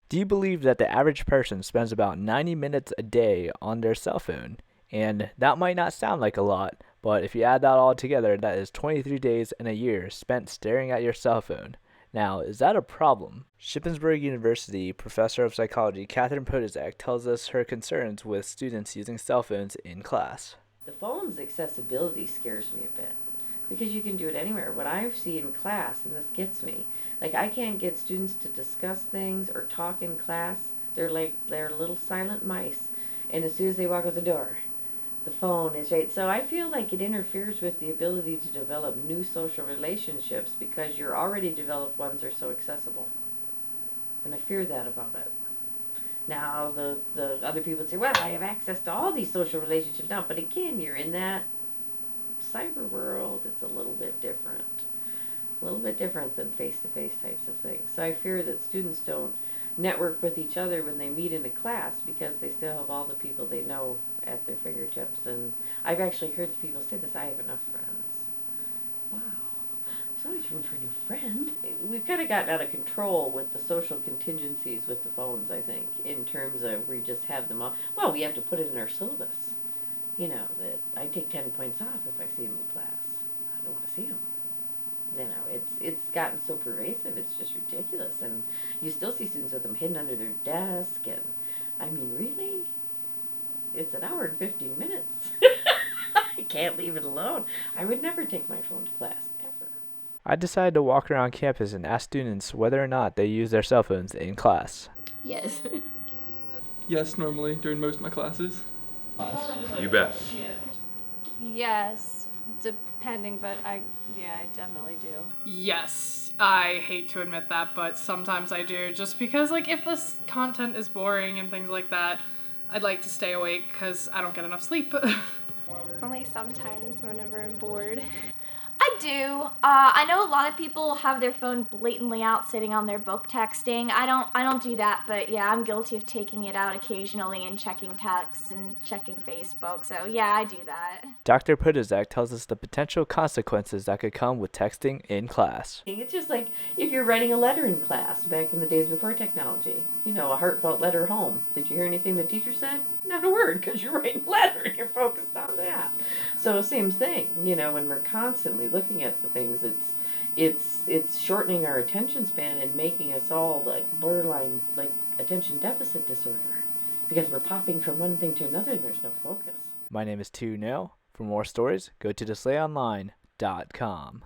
Do you believe that the average person spends about 90 minutes a day on their cell phone? And that might not sound like a lot, but if you add that all together, that is 23 days in a year spent staring at your cell phone. Now, is that a problem? Shippensburg University professor of psychology Catherine Podizak tells us her concerns with students using cell phones in class. The phone's accessibility scares me a bit because you can do it anywhere. What I see in class, and this gets me, like I can't get students to discuss things or talk in class. They're little silent mice, and as soon as they walk out the door, the phone is right. So I feel like it interferes with the ability to develop new social relationships because your already developed ones are so accessible, and I fear that about it. Now the other people would say, well, I have access to all these social relationships now, but again, you're in that cyber world. It's a little bit different. A little bit different than face-to-face types of things. So I fear that students don't network with each other when they meet in a class because they still have all the people they know at their fingertips. And I've actually heard people say this, I have enough friends. Wow. There's always room for a new friend. We've kind of gotten out of control with the social contingencies with the phones, I think, in terms of we just have them all. Well, we have to put it in our syllabus. You know, that I take 10 points off if I see them in class. I don't want to see them. You know, it's gotten so pervasive, it's just ridiculous. And you still see students with them hidden under their desk. And, I mean, really? It's an hour and 15 minutes. I can't leave it alone. I would never take my phone to class. I decided to walk around campus and ask students whether or not they use their cell phones in class. Yes. Yes, normally during most of my classes. You bet. Yes, depending, but I definitely do. Yes, I hate to admit that, but sometimes I do, just because, like, if this content is boring and things like that, I'd like to stay awake because I don't get enough sleep. Only sometimes whenever I'm bored. I do. I know a lot of people have their phone blatantly out sitting on their book texting. I don't do that, but yeah, I'm guilty of taking it out occasionally and checking texts and checking Facebook. So yeah, I do that. Dr. Podizak tells us the potential consequences that could come with texting in class. It's just like if you're writing a letter in class back in the days before technology. You know, a heartfelt letter home. Did you hear anything the teacher said? Not a word, because you're writing a letter and you're focused on that. So same thing, you know, when we're constantly looking at the things, it's shortening our attention span and making us all like borderline like attention deficit disorder because we're popping from one thing to another and there's no focus. My name is Tu Ngo. For more stories, go to dislayonline.com.